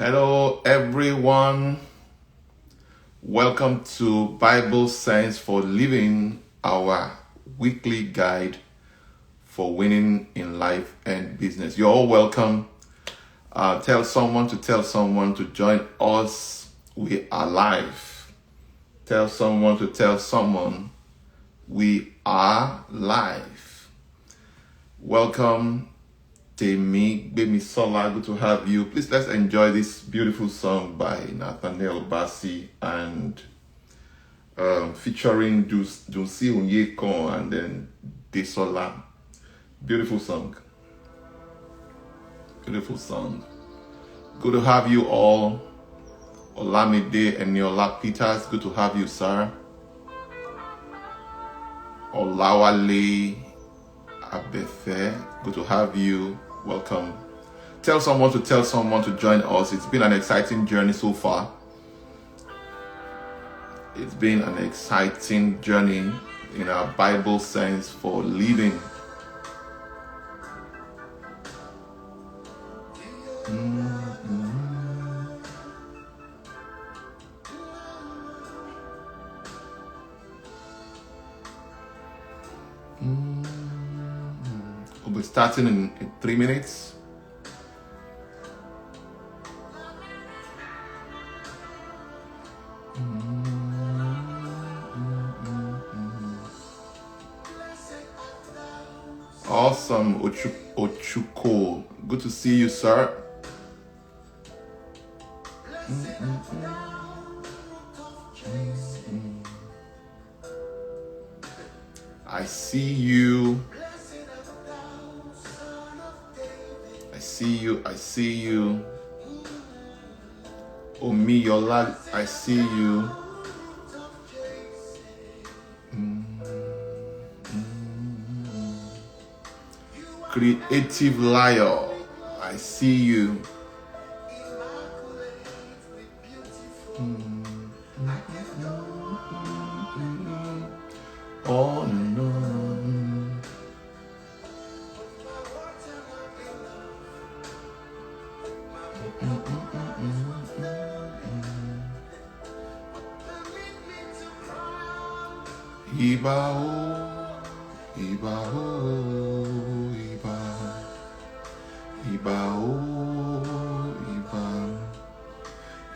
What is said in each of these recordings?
Hello, everyone. Welcome to Bible Science for Living, our weekly guide for winning in life and business. You're all welcome. Tell someone to join us. We are live. Tell someone to tell someone we are live. Welcome. Baby Sola, good to have you. Please let's enjoy this beautiful song by Nathaniel Bassi and featuring Dunsi Unyekon and then Desola. Beautiful song. Beautiful song. Good to have you all. Olamide and Niola Peters, good to have you, sir. Olawale Abefe, good to have you. Welcome. Tell someone to join us. It's been an exciting journey so far. It's been an exciting journey in our Bible Science for Living. We'll be starting in 3 minutes. Awesome, Ochuko. Good to see you, sir. I see you. I see you. Omiyola, I see you. Creative Liar, I see you. On and on. Iba oh, Iba oh, Iba, Iba oh, Iba,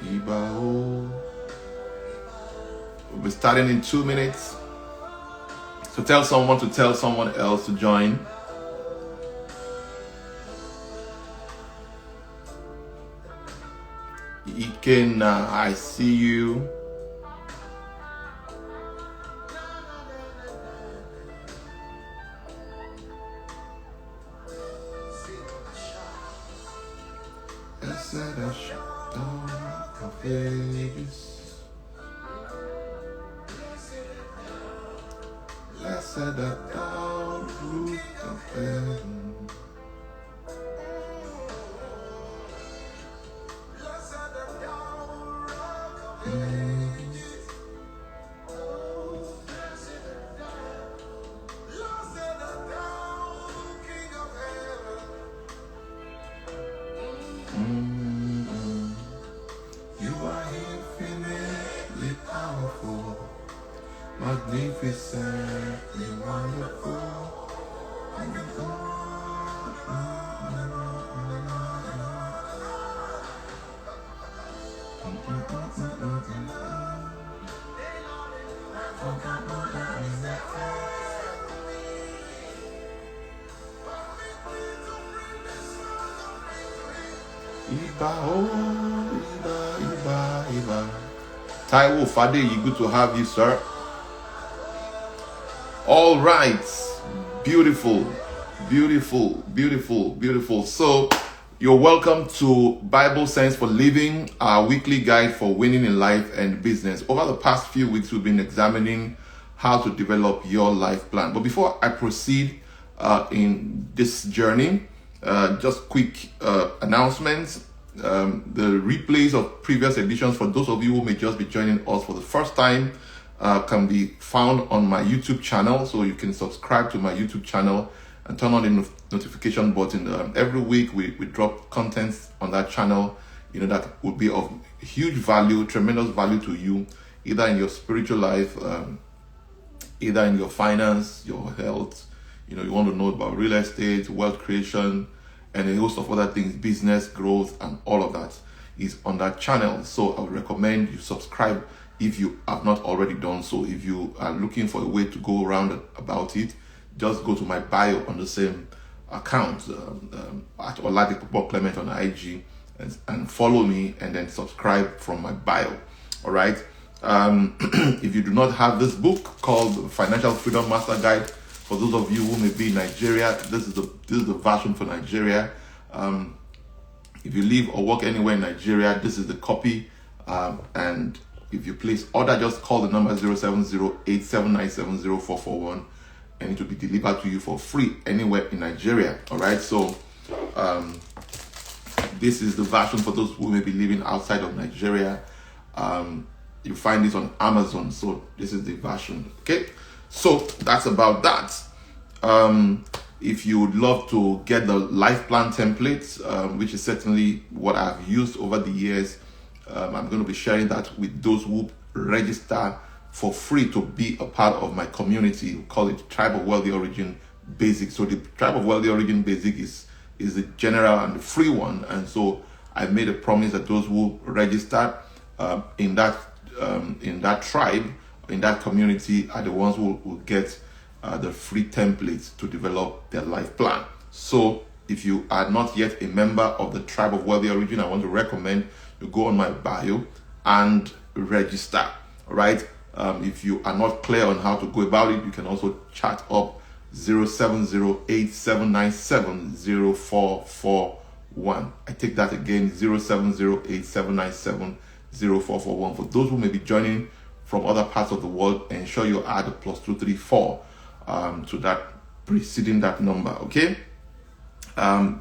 Iba oh. We'll be starting in 2 minutes. So tell someone to tell someone else to join. Ikena, I see you. Blessed art thou, root of heaven. You are infinitely powerful, magnificently wonderful. Iba, oh, Iba. Taiwo Fade, you good to have you, sir. All right, beautiful. So you're welcome to Bible Science for Living, our weekly guide for winning in life and business. Over the past few weeks, we've been examining how to develop your life plan. But before I proceed in this journey, just quick announcements. The replays of previous editions, for those of you who may just be joining us for the first time, can be found on my YouTube channel. So you can subscribe to my YouTube channel and turn on the notification button. Every week we drop contents on that channel. that would be of huge value, tremendous value to you, either in your spiritual life, either in your finance, your health. You want to know about real estate, wealth creation, and a host of other things, business growth, and all of that is on that channel. So I would recommend you subscribe if you have not already done so. If you are looking for a way to go around about it, just go to my bio on the same account at Oladipo Clement on IG and follow me, and then subscribe from my bio. All right. If you do not have this book called Financial Freedom Master Guide, for those of you who may be in Nigeria, this is the version for Nigeria. If you live or work anywhere in Nigeria, this is the copy. And if you place order, just call the number 07087970441, and it will be delivered to you for free anywhere in Nigeria. All right. So this is the version for those who may be living outside of Nigeria. You find this on Amazon. So this is the version. Okay. So that's about that. If you would love to get the Lifeplan templates, which is certainly what I've used over the years, I'm going to be sharing that with those who register for free to be a part of my community. We call it Tribe of Wealthy Origin Basic. So the Tribe of Wealthy Origin Basic is the general and the free one. And so I made a promise that those who register in that tribe, in that community, are the ones who will get the free templates to develop their life plan. So if you are not yet a member of the Tribe of Wealthy Origin, I want to recommend you go on my bio and register. All right. If you are not clear on how to go about it, you can also chat up 07087970441. I take that again, 07087970441. For those who may be joining from other parts of the world, ensure you add a +234 to that preceding that number. Okay.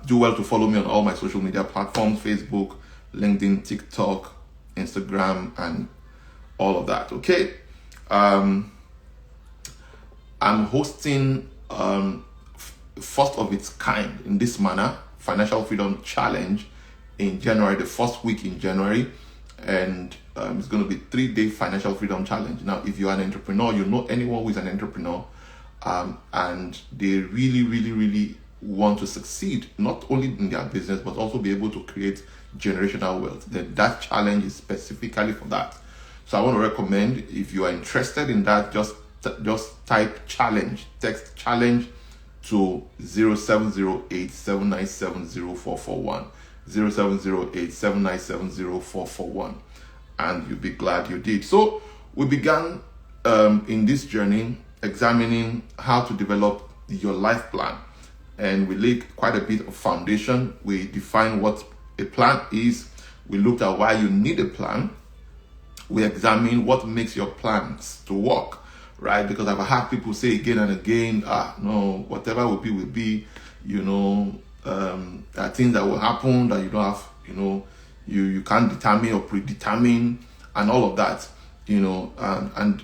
Do well to follow me on all my social media platforms: Facebook, LinkedIn, TikTok, Instagram, and all of that. Okay. I'm hosting first of its kind in this manner Financial Freedom Challenge in January, the first week in January, and it's going to be 3-day Financial Freedom Challenge. Now, if you're an entrepreneur, you know anyone who is an entrepreneur, and they really want to succeed, not only in their business, but also be able to create generational wealth, then that challenge is specifically for that. So I want to recommend, if you are interested in that, just type challenge, text challenge to 070879704441, 070879704441, and you'll be glad you did. So we began in this journey examining how to develop your life plan, and we laid quite a bit of foundation. We defined what a plan is. We looked at why you need a plan. We examine what makes your plans to work, right? Because I've had people say again and again, no, whatever will be, there are things that will happen that you don't have, you can't determine or predetermine, and all of that, and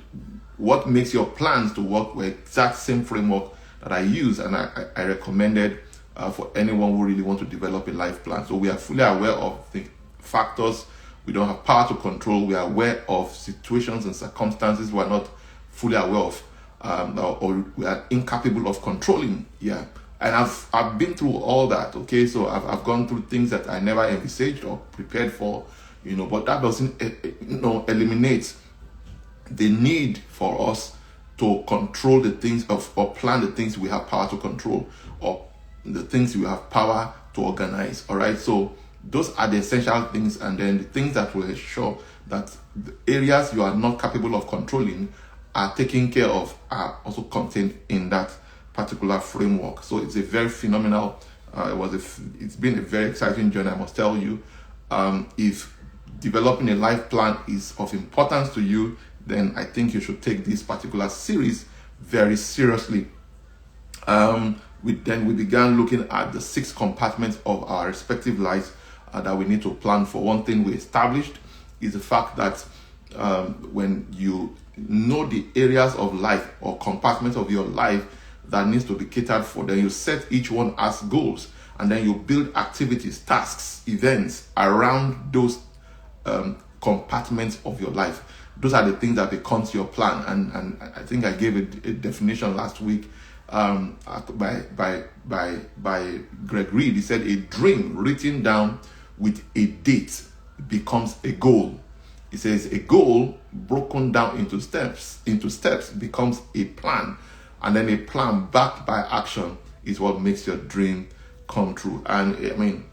what makes your plans to work were exact same framework that I use, and I recommended for anyone who really wants to develop a life plan. So we are fully aware of the factors we don't have power to control. We are aware of situations and circumstances we are not fully aware of, or we are incapable of controlling. Yeah, and I've been through all that. Okay, so I've gone through things that I never envisaged or prepared for, but that doesn't eliminate the need for us to control the things or plan the things we have power to control, or the things we have power to organize. All right, so those are the essential things, and then the things that will ensure that the areas you are not capable of controlling are taken care of are also contained in that particular framework. So it's a very phenomenal, it's been a very exciting journey, I must tell you. If developing a life plan is of importance to you, then I think you should take this particular series very seriously. We began looking at the 6 compartments of our respective lives that we need to plan for. One thing we established is the fact that when you know the areas of life or compartments of your life that needs to be catered for, then you set each one as goals, and then you build activities, tasks, events around those compartments of your life. Those are the things that becomes your plan. And I think I gave a definition last week by Greg Reed. He said a dream written down with a date becomes a goal. He says a goal broken down into steps becomes a plan, and then a plan backed by action is what makes your dream come true. And I mean,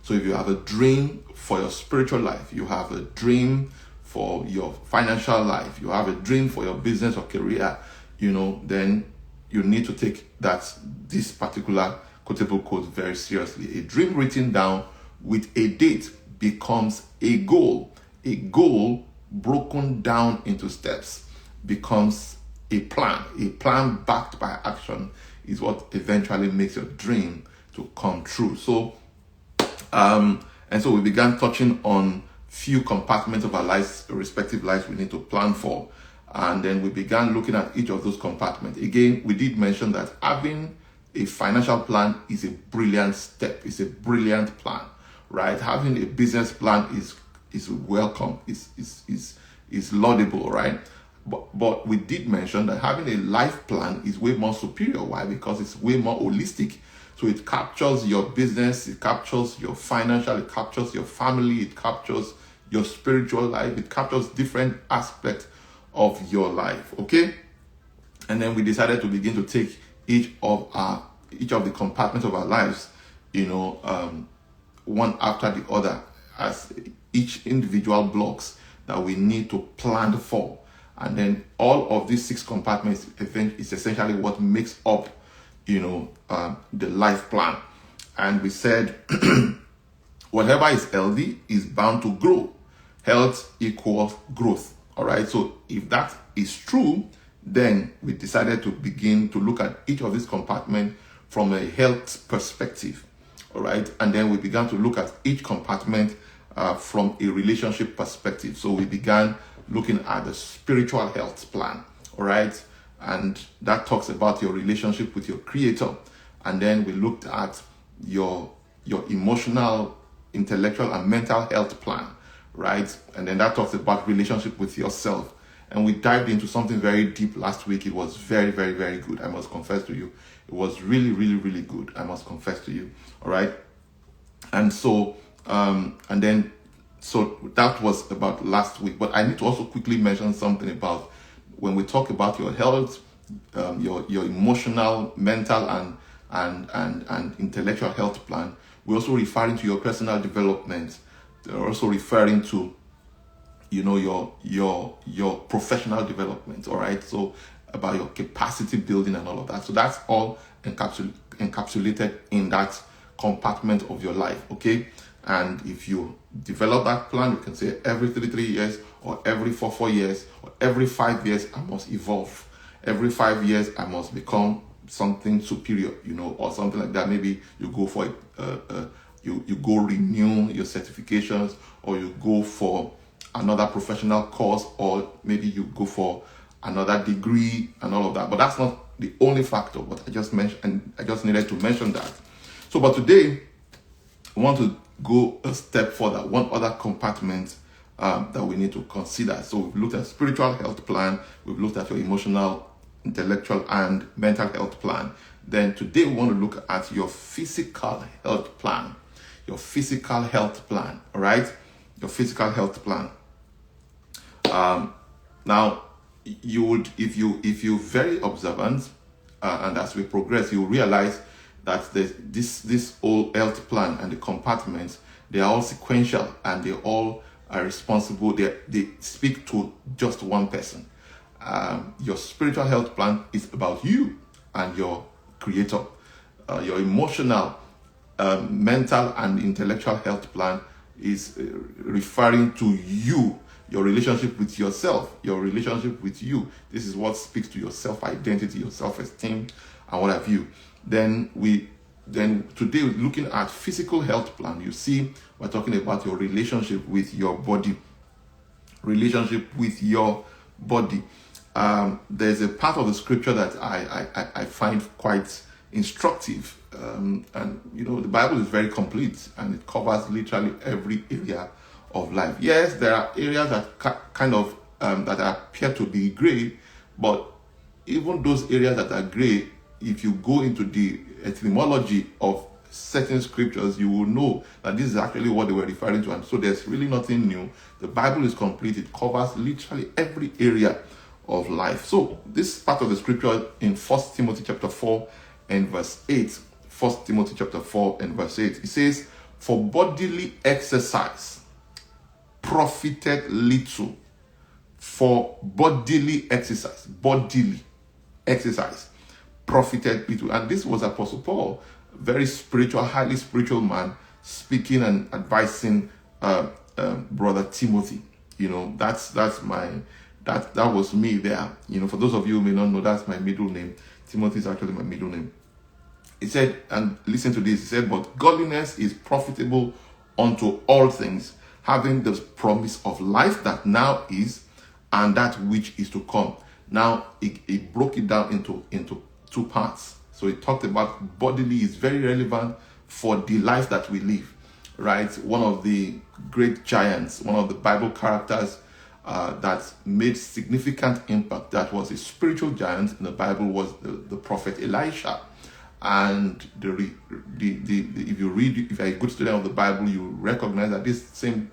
so if you have a dream for your spiritual life, you have a dream for your financial life, you have a dream for your business or career, then you need to take this particular quotable quote very seriously. A dream written down with a date becomes a goal. A goal broken down into steps becomes a plan. A plan backed by action is what eventually makes your dream to come true. So, and so we began touching on few compartments of our lives, respective lives we need to plan for. And then we began looking at each of those compartments. Again, we did mention that having a financial plan is a brilliant step. It's a brilliant plan, right? Having a business plan is welcome, is laudable, right? But we did mention that having a life plan is way more superior. Why? Because it's way more holistic. So it captures your business, it captures your financial, it captures your family, it captures your spiritual life, it captures different aspects of your life. Okay? And then we decided to begin to take each of the compartments of our lives, one after the other, as each individual blocks that we need to plan for. And then all of these 6 compartments is essentially what makes up, the life plan. And we said, whatever is healthy is bound to grow. Health equals growth. All right. So if that is true, then we decided to begin to look at each of these compartments from a health perspective. All right. And then we began to look at each compartment from a relationship perspective. So we began looking at the spiritual health plan. All right. And that talks about your relationship with your creator. And then we looked at your emotional, intellectual, and mental health plan, right? And then that talks about relationship with yourself. And we dived into something very deep last week. It was very, very, very good. I must confess to you. It was really, really, really good. I must confess to you. All right. And so, so that was about last week. But I need to also quickly mention something about when we talk about your health, your emotional, mental, and intellectual health plan. We're also referring to your personal development. They're also referring to, your professional development. All right. So about your capacity building and all of that. So that's all encapsulated in that compartment of your life. Okay. And if you develop that plan, you can say every 3 years, or every 4 years, or every 5 years, I must evolve. Every 5 years, I must become something superior, or something like that. Maybe you go for you go renew your certifications, or you go for another professional course, or maybe you go for another degree and all of that. But that's not the only factor. But I just mentioned, and I just needed to mention that. So, but today, I want to go a step further. One other compartment that we need to consider. So we've looked at spiritual health plan. We've looked at your emotional, intellectual, and mental health plan. Then today we want to look at your physical health plan. Your physical health plan. All right. Your physical health plan. Now, you would, if you're very observant, and as we progress, you realize that this whole health plan and the compartments, they are all sequential, and they all are responsible. They speak to just one person. Your spiritual health plan is about you and your creator. Your emotional, mental, and intellectual health plan is referring to you, your relationship with yourself, your relationship with you. This is what speaks to your self-identity, your self-esteem, and what have you. Then today, looking at physical health plan, you see we're talking about your relationship with your body. Relationship with your body. There's a part of the scripture that I find quite instructive And the Bible is very complete, and it covers literally every area of life. Yes, there are areas that kind of that appear to be gray, but even those areas that are gray, if you go into the etymology of certain scriptures, you will know that this is actually what they were referring to. And so there's really nothing new. The Bible is complete. It covers literally every area of life. So this part of the scripture in 1 Timothy chapter 4 and verse 8, 1 Timothy chapter 4 and verse 8, it says, "For bodily exercise profited little." For bodily exercise profited little. And this was Apostle Paul, very spiritual, highly spiritual man, speaking and advising brother Timothy. That was me there. For those of you who may not know, that's my middle name. Timothy is actually my middle name. He said, and listen to this, he said, "But godliness is profitable unto all things, having the promise of life that now is, and that which is to come." Now, he broke it down into two parts. So he talked about bodily is very relevant for the life that we live, right? One of the great giants, one of the Bible characters that made significant impact, that was a spiritual giant in the Bible, was the prophet Elisha. And if you're a good student of the Bible, you recognize that this same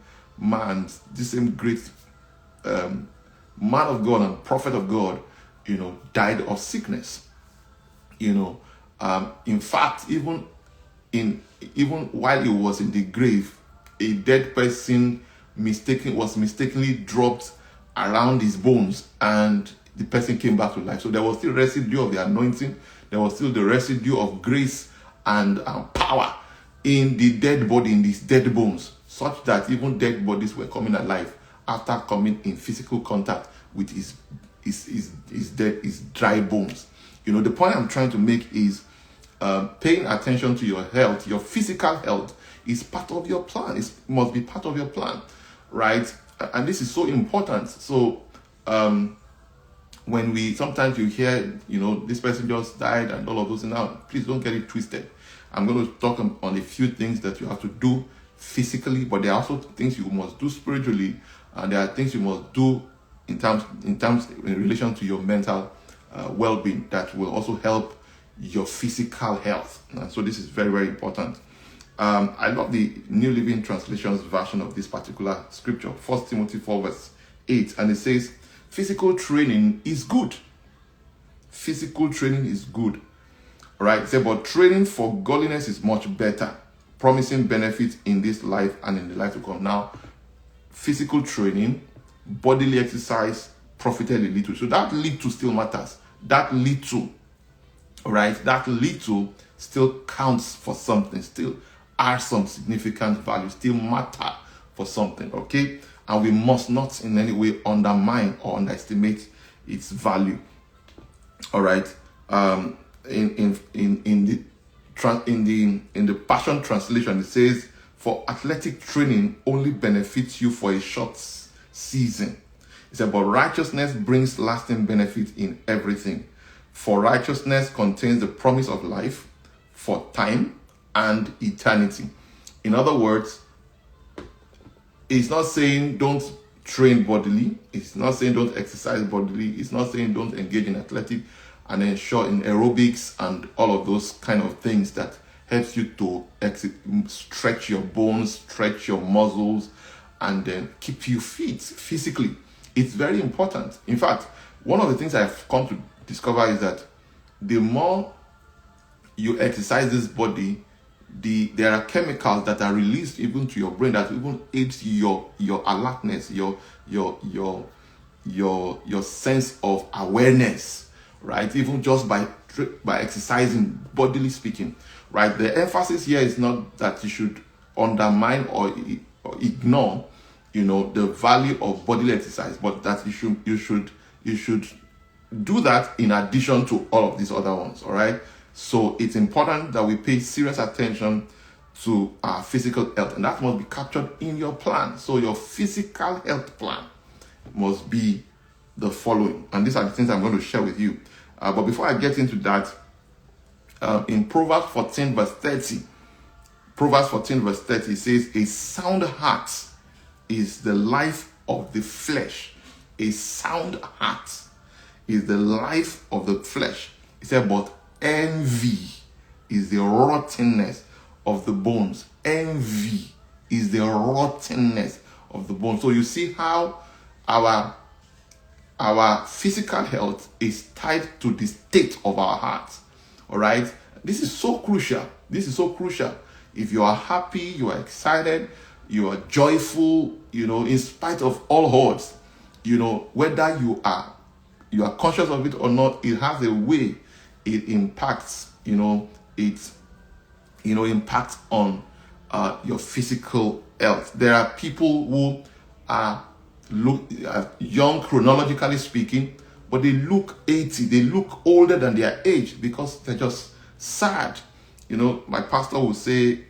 great man of God and prophet of God, died of sickness. In fact, even while he was in the grave, a dead person was mistakenly dropped around his bones, and the person came back to life. So there was still residue of the anointing. There was still the residue of grace and power in the dead body, in these dead bones, such that even dead bodies were coming alive after coming in physical contact with his dry bones. The point I'm trying to make is paying attention to your health. Your physical health is part of your plan. It must be part of your plan, right? And this is so important. So sometimes you hear, this person just died and all of those. Now, please don't get it twisted. I'm going to talk on a few things that you have to do physically, but there are also things you must do spiritually, and there are things you must do in relation to your mental well-being that will also help your physical health. And so this is very, very important. I love the New Living Translation's version of this particular scripture, 1 Timothy 4 verse 8, and it says, "Physical training is good." Physical training is good. All right, say, "But training for godliness is much better, promising benefits in this life and in the life to come." Now, physical training, bodily exercise profited a little. So that little still matters. That little, all right, that little still counts for something, still are some significant value, still matter for something, okay? And we must not in any way undermine or underestimate its value. All right. In the Passion Translation, it says, "For athletic training only benefits you for a short season." It said, "But righteousness brings lasting benefit in everything. For righteousness contains the promise of life for time and eternity." In other words, it's not saying don't train bodily. It's not saying don't exercise bodily. It's not saying don't engage in athletic and ensure in aerobics and all of those kind of things that helps you to stretch your bones, stretch your muscles, and then keep you fit physically. It's very important. In fact, one of the things I've come to discover is that the more you exercise this body, there are chemicals that are released even to your brain that even aids your alertness, your sense of awareness, right? Even just by exercising, bodily speaking, right? The emphasis here is not that you should undermine or ignore, the value of bodily exercise, but that you should do that in addition to all of these other ones. All right. So it's important that we pay serious attention to our physical health, and that must be captured in your plan. So your physical health plan must be the following, and these are the things I'm going to share with you. But before I get into that, in Proverbs 14 verse 30. Proverbs 14 verse 30 says, a sound heart is the life of the flesh. A sound heart is the life of the flesh. He said, but envy is the rottenness of the bones. Envy is the rottenness of the bones. So you see how our physical health is tied to the state of our heart. All right? This is so crucial. This is so crucial. If you are happy, you are excited, you are joyful, in spite of all odds, whether you are conscious of it or not, it has a way it impacts, impacts on your physical health. There are people who are young chronologically speaking, but they look 80, they look older than their age because they're just sad. My pastor will say,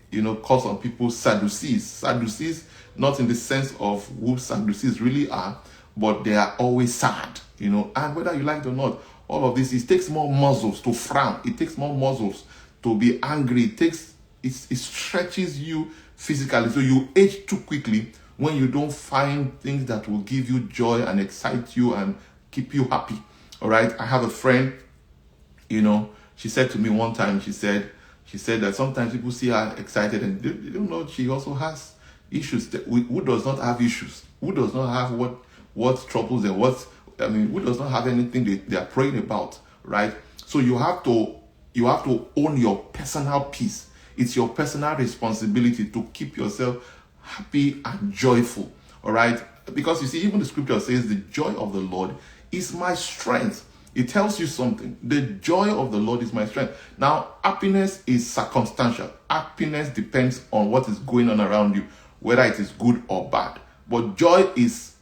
call some people Sadducees. Sadducees, not in the sense of who Sadducees really are, but they are always sad, and whether you like it or not, all of this, it takes more muscles to frown. It takes more muscles to be angry. It stretches you physically. So you age too quickly when you don't find things that will give you joy and excite you and keep you happy. All right. I have a friend, she said to me one time, she said that sometimes people see her excited and they don't know she also has issues. Who does not have issues? Who does not have what troubles them? Who does not have anything they are praying about, right? So you have to own your personal peace. It's your personal responsibility to keep yourself happy and joyful, all right? Because you see, even the scripture says the joy of the Lord is my strength. It tells you something. The joy of the Lord is my strength. Now, happiness is circumstantial. Happiness depends on what is going on around you, whether it is good or bad. But joy is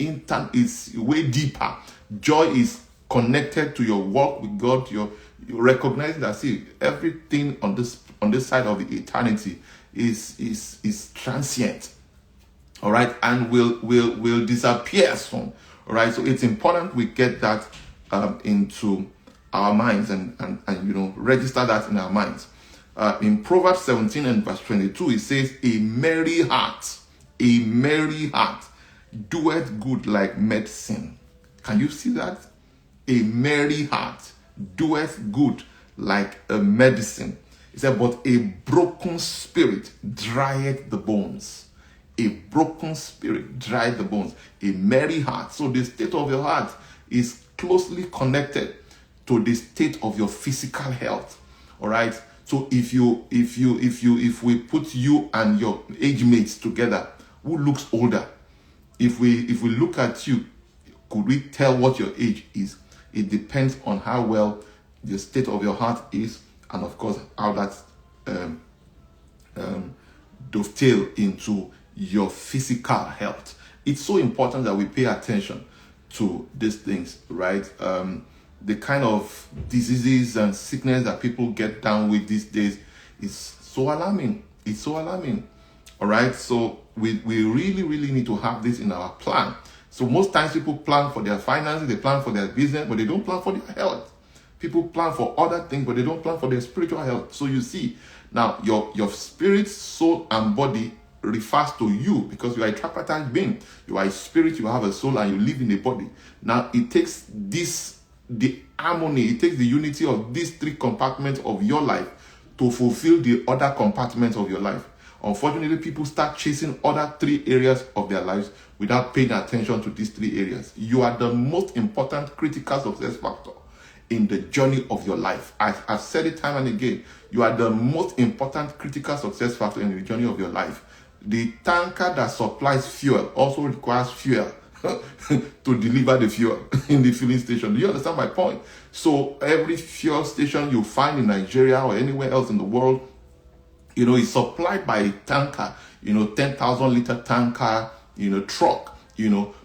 way deeper. Joy is connected to your walk with God. You recognize that, see, everything on this side of the eternity is transient, all right, and will disappear soon, all right. So it's important we get that into our minds and register that in our minds. In Proverbs 17 and verse 22, it says, a merry heart doeth good like medicine. Can you see that? A merry heart doeth good like a medicine. He said, but a broken spirit drieth the bones. A broken spirit drieth the bones. A merry heart. So the state of your heart is closely connected to the state of your physical health. All right. So if we put you and your age mates together, who looks older? If we look at you, could we tell what your age is? It depends on how well the state of your heart is, and of course how that dovetail into your physical health. It's so important that we pay attention to these things, right? The kind of diseases and sickness that people get down with these days is so alarming. It's so alarming. All right. So we really, really need to have this in our plan. So most times people plan for their finances, they plan for their business, but they don't plan for their health. People plan for other things, but they don't plan for their spiritual health. So you see, now your spirit, soul, and body refers to you because you are a tripartite being. You are a spirit, you have a soul, and you live in a body. Now it takes the harmony, it takes the unity of these three compartments of your life to fulfill the other compartments of your life. Unfortunately, people start chasing other three areas of their lives without paying attention to these three areas. You are the most important critical success factor in the journey of your life. I've said it time and again. You are the most important critical success factor in the journey of your life. The tanker that supplies fuel also requires fuel to deliver the fuel in the filling station. Do you understand my point? So every fuel station you find in Nigeria or anywhere else in the world, is supplied by a tanker, 10,000 liter tanker, truck,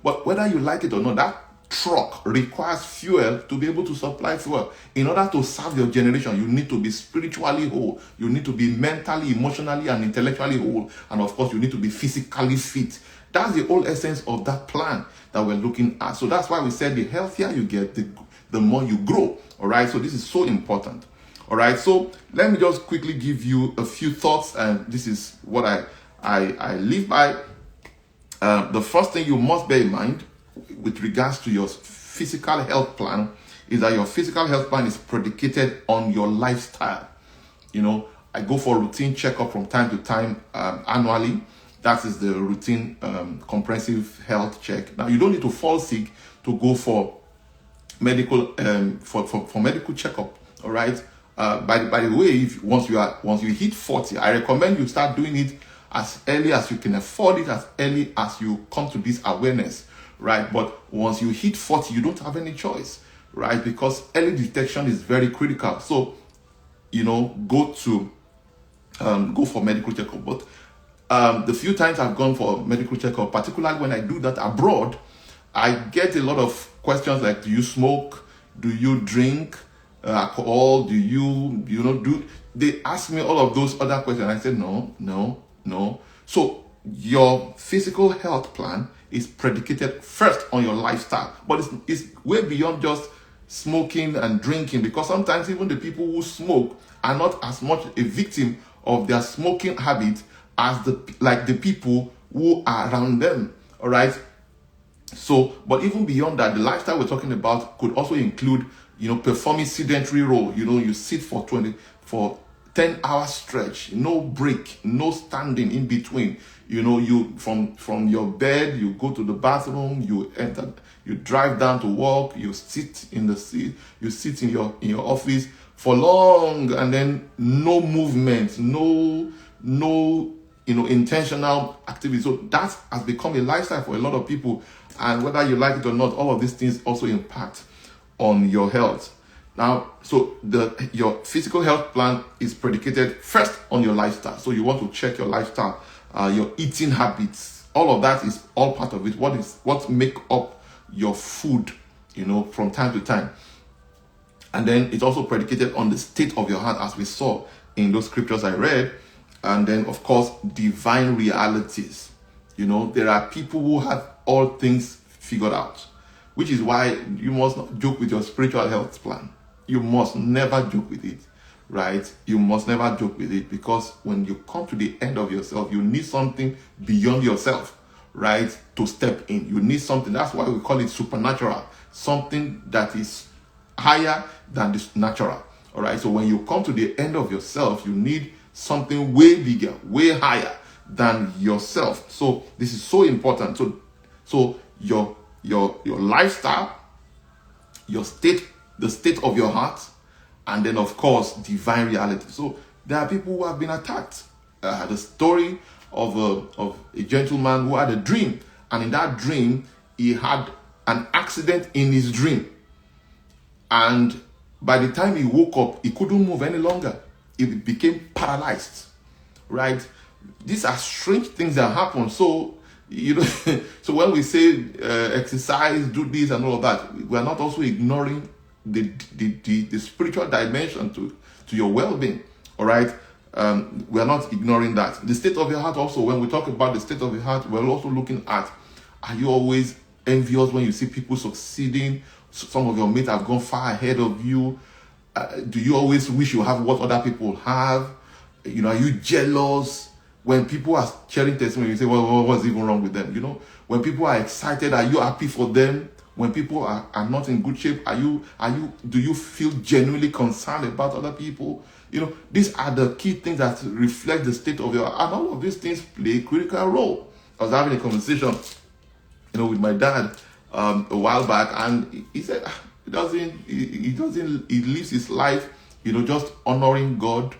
but whether you like it or not, that truck requires fuel to be able to supply fuel. In order to serve your generation, you need to be spiritually whole. You need to be mentally, emotionally, and intellectually whole. And of course, you need to be physically fit. That's the whole essence of that plan that we're looking at. So that's why we said the healthier you get, the more you grow. All right. So this is so important. All right, so let me just quickly give you a few thoughts, and this is what I live by. The first thing you must bear in mind with regards to your physical health plan is that your physical health plan is predicated on your lifestyle. I go for routine checkup from time to time annually. That is the routine comprehensive health check. Now, you don't need to fall sick to go for medical for medical checkup. All right. By the way, once you hit 40, I recommend you start doing it as early as you can afford it, as early as you come to this awareness, right? But once you hit 40, you don't have any choice, right? Because early detection is very critical. So, go for medical checkup. But the few times I've gone for medical checkup, particularly when I do that abroad, I get a lot of questions like, do you smoke? Do you drink alcohol? Do you, they ask me all of those other questions. I said, no. So your physical health plan is predicated first on your lifestyle, but it's way beyond just smoking and drinking, because sometimes even the people who smoke are not as much a victim of their smoking habit as the people who are around them. All right. So, but even beyond that, the lifestyle we're talking about could also include, performing sedentary role. You sit for 10-hour stretch, no break, no standing in between. You from your bed, you go to the bathroom, you enter, you drive down to work, you sit in the seat, you sit in your office for long, and then no movement, no intentional activity. So that has become a lifestyle for a lot of people, and whether you like it or not, all of these things also impact on your health. Now, so your physical health plan is predicated first on your lifestyle. So you want to check your lifestyle, your eating habits. All of that is all part of it. What make up your food, from time to time. And then it's also predicated on the state of your heart, as we saw in those scriptures I read. And then, of course, divine realities. There are people who have all things figured out, which is why you must not joke with your spiritual health plan. You must never joke with it, right? You must never joke with it, because when you come to the end of yourself, you need something beyond yourself, right, to step in. You need something. That's why we call it supernatural, something that is higher than this natural. All right. So when you come to the end of yourself, you need something way bigger, way higher than yourself. So this is so important. So your lifestyle, your state, the state of your heart, and then of course divine reality. So there are people who have been attacked. I had a story of a gentleman who had a dream, and in that dream he had an accident in his dream, and by the time he woke up, he couldn't move any longer. He became paralyzed, right? These are strange things that happen. So so when we say exercise, do this and all of that, we are not also ignoring the spiritual dimension to your well-being. All right. We are not ignoring that. The state of your heart also, when we talk about the state of your heart, we're also looking at, are you always envious when you see people succeeding? Some of your mates have gone far ahead of you. Do you always wish you have what other people have? Are you jealous? When people are sharing testimony, you say, well, what's even wrong with them? When people are excited, are you happy for them? When people are not in good shape, do you feel genuinely concerned about other people? These are the key things that reflect the state of your, and all of these things play a critical role. I was having a conversation, with my dad a while back, and he said he lives his life, just honoring God,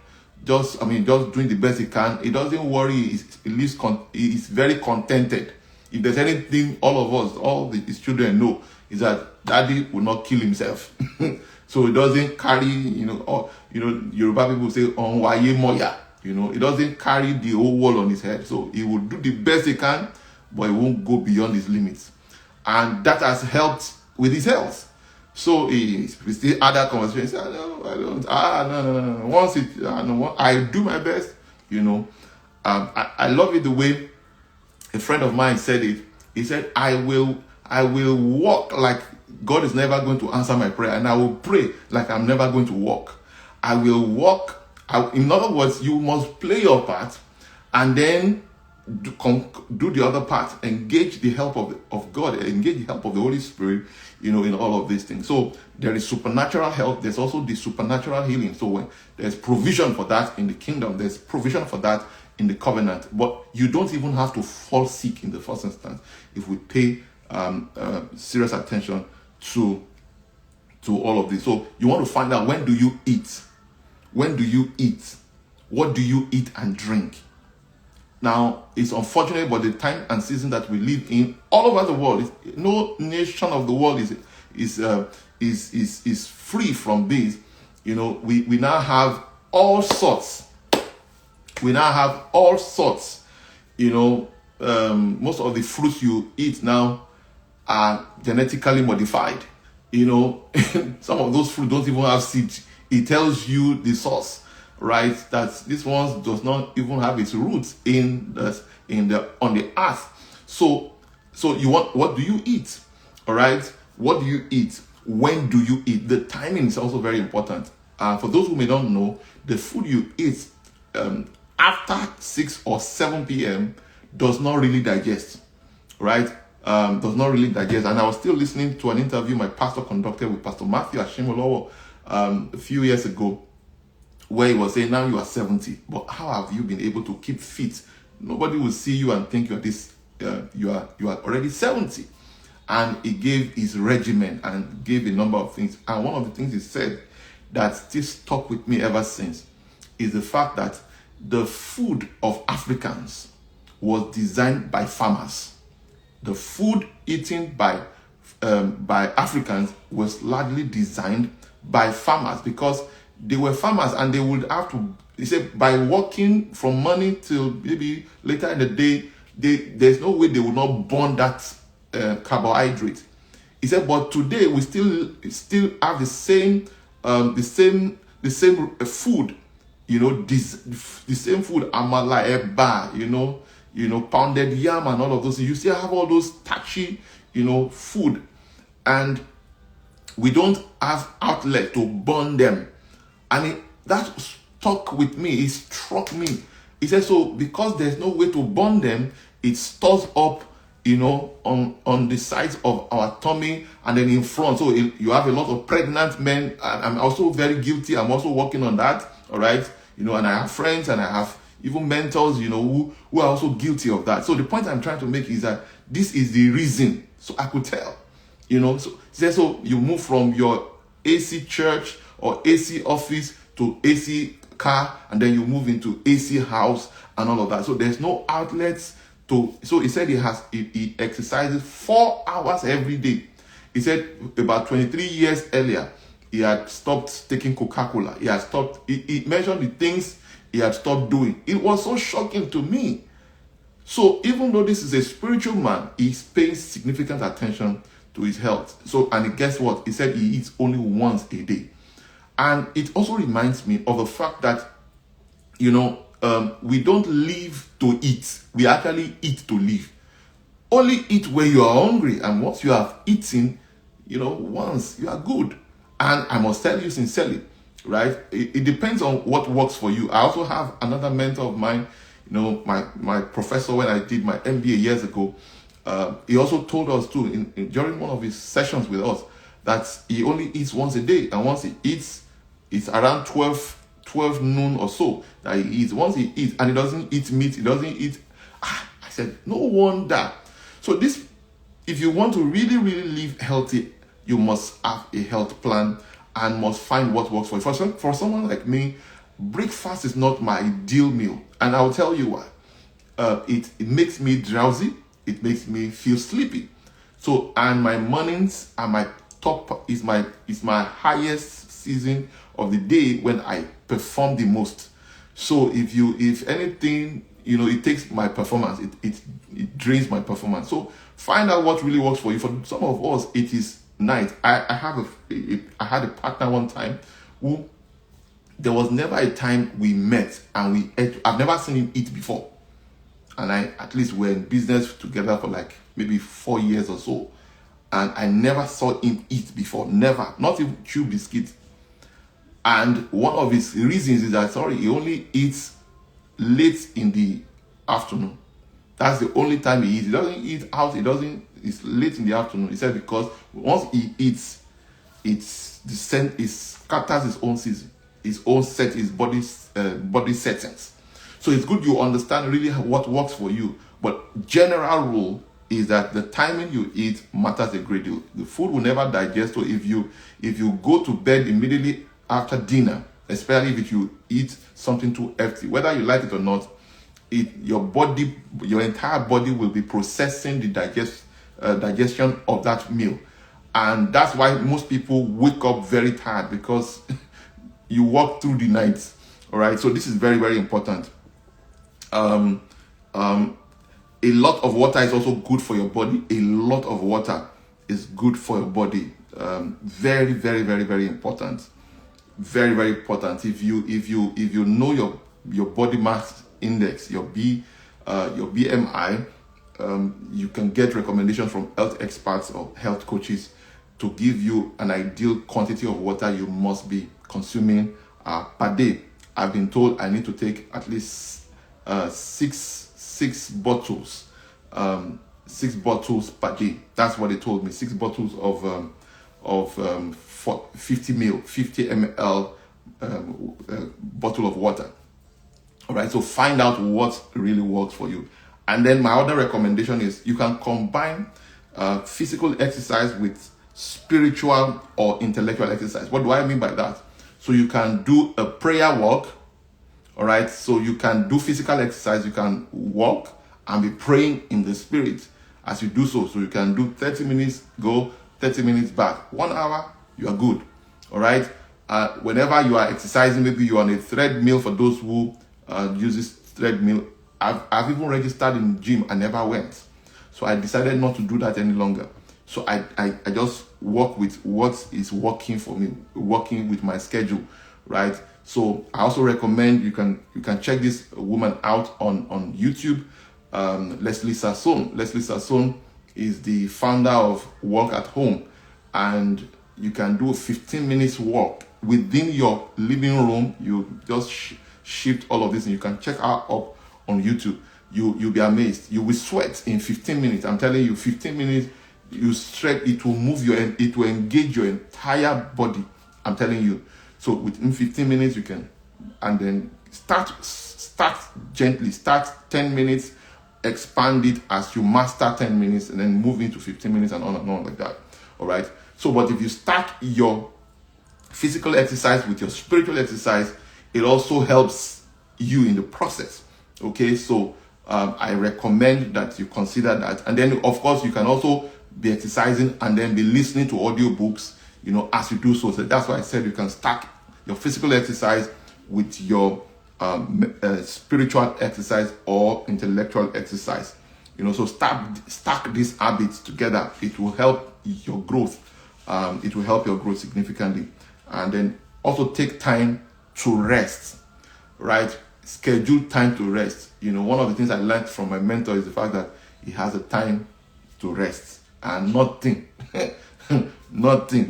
just doing the best he can. He doesn't worry. He's very contented. If there's anything all his children know, is that daddy will not kill himself. So he doesn't carry, Yoruba people say, onwaye moya. He doesn't carry the whole world on his head. So he will do the best he can, but he won't go beyond his limits. And that has helped with his health. So we still had that conversation. He said, no, I don't. No. Once I do my best, I love it the way a friend of mine said it. He said, I will walk like God is never going to answer my prayer, and I will pray like I'm never going to walk. I will walk. In other words, you must play your part, and then do the other part. Engage the help of God. Engage the help of the Holy Spirit. In all of these things. So there is supernatural help. There's also the supernatural healing. So when there's provision for that in the kingdom, there's provision for that in the covenant. But you don't even have to fall sick in the first instance if we pay serious attention to all of this. So you want to find out, when do you eat? When do you eat? What do you eat and drink? Now, it's unfortunate, but the time and season that we live in all over the world, no nation of the world is free from this. We now have all sorts. Most of the fruits you eat now are genetically modified. Some of those fruits don't even have seeds. It tells you the source, right? That this one does not even have its roots on the earth. So what do you eat? All right, what do you eat? When do you eat? The timing is also very important. For those who may not know, the food you eat after 6 or 7 p.m. does not really digest, right? Does not really digest. And I was still listening to an interview my pastor conducted with Pastor Matthew Ashimolowo a few years ago, where he was saying, now you are 70, but how have you been able to keep fit? Nobody will see you and think you are already 70. And he gave his regimen and gave a number of things. And one of the things he said that still stuck with me ever since is the fact that the food of Africans was designed by farmers. The food eaten by Africans was largely designed by farmers, because they were farmers and they would have to, he said, by working from morning till maybe later in the day, there's no way they would not burn that carbohydrate. He said, but today we still have the same food, the same food, amala, eba, pounded yam and all of those things. You still have all those starchy, food, and we don't have outlet to burn them. And that stuck with me. It struck me. He said, so because there's no way to burn them, it stores up, on the sides of our tummy and then in front. So you have a lot of pregnant men. I'm also very guilty. I'm also working on that. All right. And I have friends and I have even mentors, who are also guilty of that. So the point I'm trying to make is that this is the reason. So I could tell, so he said, so you move from your AC church or AC office to AC car, and then you move into AC house and all of that. So there's no outlets so he said he exercises 4 hours every day. He said about 23 years earlier, he had stopped taking Coca-Cola. He had stopped, he mentioned the things he had stopped doing. It was so shocking to me. So even though this is a spiritual man, he's paying significant attention to his health. So, and guess what? He said he eats only once a day. And it also reminds me of the fact that, we don't live to eat. We actually eat to live. Only eat when you are hungry. And once you have eaten, once you are good. And I must tell you sincerely, right? It depends on what works for you. I also have another mentor of mine, my professor, when I did my MBA years ago, he also told us too, during one of his sessions with us, that he only eats once a day. And once he eats, it's around 12 noon or so that he eats. Once he eats, and he doesn't eat meat, he doesn't eat. I said, no wonder. So this, if you want to really, really live healthy, you must have a health plan and must find what works for you. For someone like me, breakfast is not my ideal meal. And I'll tell you why. It makes me drowsy. It makes me feel sleepy. So, and my mornings are my top, is my highest season of the day when I perform the most. So if anything, it takes my performance, it drains my performance. So find out what really works for you. For some of us, it is night. I had a partner one time who, there was never a time we met and we ate. I've never seen him eat before. And at least we're in business together for like maybe 4 years or so. And I never saw him eat before. Never. Not even chew biscuits. And one of his reasons is that, he only eats late in the afternoon. That's the only time he eats. He doesn't eat out. It's late in the afternoon. He said because once he eats, it scatters his own season, his body settings. So it's good you understand really what works for you. But general rule is that the timing you eat matters a great deal. The food will never digest. So if you go to bed immediately after dinner, especially if you eat something too hefty, whether you like it or not, your entire body will be processing the digestion of that meal. And that's why most people wake up very tired, because you walk through the night. All right, so this is very, very important. A lot of water is also good for your body. A lot of water is good for your body. Very, very, very, very important. Very, very important. If you know your body mass index, your BMI, you can get recommendations from health experts or health coaches to give you an ideal quantity of water you must be consuming per day. I've been told I need to take at least six bottles, 6 bottles per day. That's what they told me. 6 bottles of 50 ml bottle of water. All right, so find out what really works for you. And then my other recommendation is you can combine physical exercise with spiritual or intellectual exercise. What do I mean by that? So you can do a prayer walk. All right, so you can do physical exercise. You can walk and be praying in the spirit as you do so. So you can do 30 minutes, go 30 minutes back. 1 hour, you are good. All right. Whenever you are exercising, maybe you're on a treadmill. For those who use this treadmill, I've even registered in gym. I never went, so I decided not to do that any longer. So I just work with what is working for me, working with my schedule, right? So I also recommend you can check this woman out on YouTube, Leslie Sassoon. Leslie Sassoon is the founder of Walk at Home, and you can do a 15 minutes walk within your living room. You just shift all of this, and you can check her up on YouTube. You'll be amazed. You will sweat in 15 minutes. I'm telling you, 15 minutes, you stretch, it will it will engage your entire body. I'm telling you. So within 15 minutes, you can, and then start gently, start 10 minutes, expand it as you master 10 minutes, and then move into 15 minutes and on like that. All right. So, but if you start your physical exercise with your spiritual exercise, it also helps you in the process. Okay. So, I recommend that you consider that. And then, of course, you can also be exercising and then be listening to audiobooks, as you do so. So that's why I said you can stack your physical exercise with your spiritual exercise or intellectual exercise. So stack these habits together. It will help your growth. It will help your growth significantly. And then also take time to rest, right? Schedule time to rest. One of the things I learned from my mentor is the fact that he has a time to rest, and nothing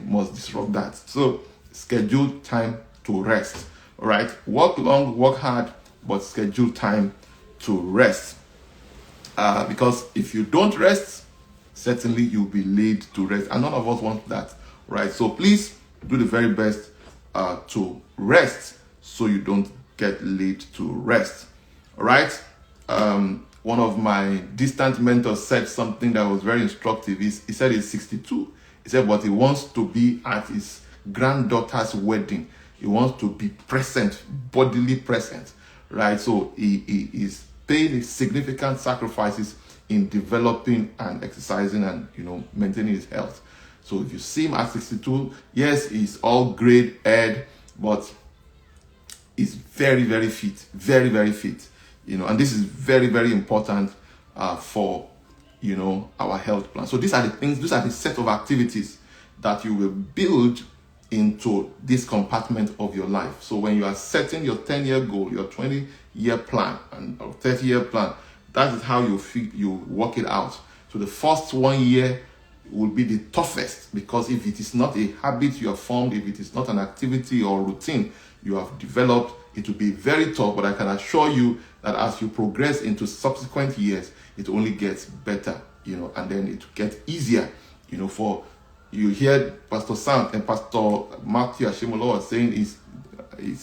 must disrupt that. So schedule time to rest. All right, work long, work hard, but schedule time to rest. Because if you don't rest, certainly you'll be laid to rest, and none of us want that, right? So please do the very best to rest, so you don't get laid to rest. All right. One of my distant mentors said something that was very instructive. He said he's 62. He said, but he wants to be at his granddaughter's wedding. He wants to be present, bodily present, right? So he is paying significant sacrifices in developing and exercising and, maintaining his health. So if you see him at 62, yes, he's all grayed head, but he's very, very fit, very, very fit. And this is very, very important for, our health plan. So these are the set of activities that you will build into this compartment of your life. So when you are setting your 10-year goal, your 20-year plan, and or 30-year plan, that is how you work it out. So the first 1 year, will be the toughest, because if it is not a habit you have formed, if it is not an activity or routine you have developed, it will be very tough. But I can assure you that as you progress into subsequent years, it only gets better, and then it will get easier, for you. Hear Pastor Sam and Pastor Matthew Ashimolo saying is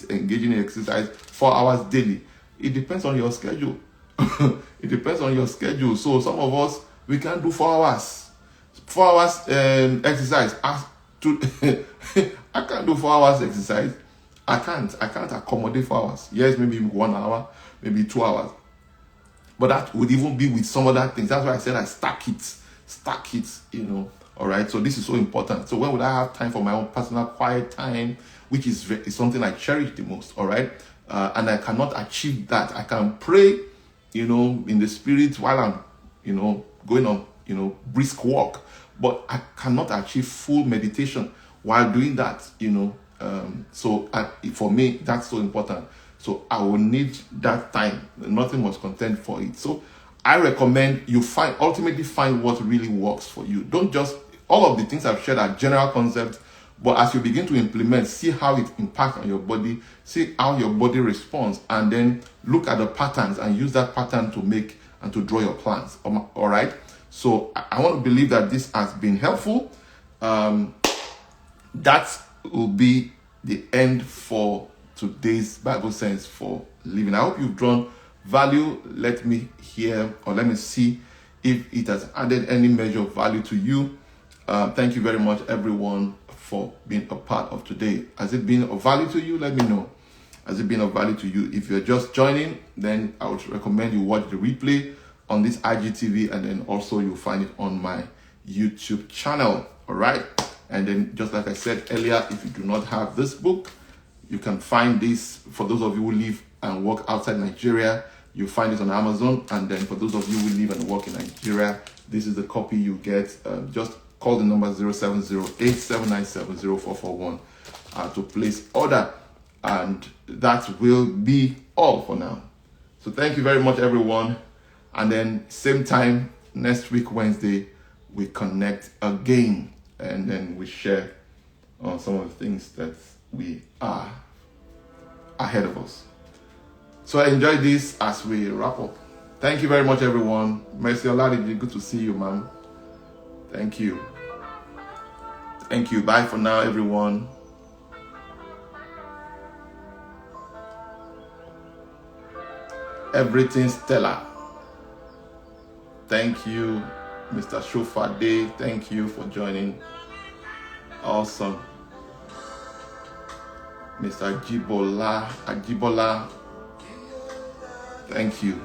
engaging in exercise 4 hours daily. It depends on your schedule. It depends on your schedule. So some of us, we can't do 4 hours. 4 hours exercise. I can't do 4 hours exercise. I can't accommodate 4 hours. Yes, maybe 1 hour, maybe 2 hours. But that would even be with some other things. That's why I said I stack it, All right. So this is so important. So when would I have time for my own personal quiet time, which is something I cherish the most. All right. And I cannot achieve that. I can pray, in the spirit while I'm, going on, brisk walk, but I cannot achieve full meditation while doing that, So for me, that's so important. So I will need that time. Nothing was contend for it. So I recommend you ultimately find what really works for you. Don't just, all of the things I've shared are general concepts, but as you begin to implement, see how it impacts on your body, see how your body responds, and then look at the patterns and use that pattern to make and to draw your plans. All right. So I want to believe that this has been helpful. That will be the end for today's Bible Sense for Living. I hope you've drawn value. Let me hear, or let me see if it has added any measure of value to you. Thank you very much, everyone, for being a part of today. Has it been of value to you? Let me know. Has it been of value to you? If you're just joining, then I would recommend you watch the replay on this IGTV, and then also you'll find it on my YouTube channel. All right. And then, just like I said earlier, if you do not have this book, you can find this. For those of you who live and work outside Nigeria, you find it on Amazon. And then for those of you who live and work in Nigeria, this is the copy you get. Just call the number 070-8797-0441 to place order. And that will be all for now. So thank you very much, everyone. And then same time next week, Wednesday, we connect again. And then we share some of the things that we are ahead of us. So I enjoy this as we wrap up. Thank you very much, everyone. Mercy Oladipo, good to see you, ma'am. Thank you. Thank you. Bye for now, everyone. Everything stellar. Thank you, Mr. Shofade. Thank you for joining. Awesome. Mr. Ajibola. Thank you.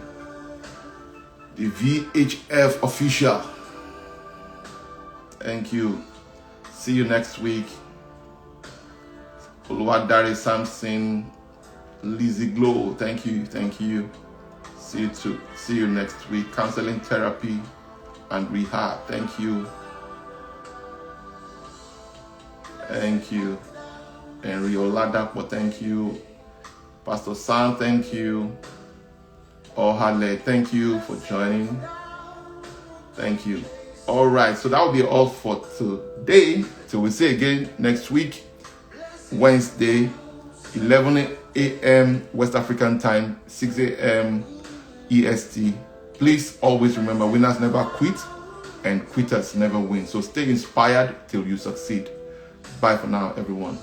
The VHF official. Thank you. See you next week. Oluwadare Samson. Lizzie Glow. Thank you. Thank you. See you next week. Counseling, therapy, and rehab. Thank you. Thank you. Henry Oladapo, thank you. Pastor Sam, thank you. Ohale, thank you for joining. Thank you. All right, so that will be all for today. So we'll see again next week, Wednesday, 11 a.m. West African time, 6 a.m. EST. Please always remember, winners never quit and quitters never win. So stay inspired till you succeed. Bye for now, everyone.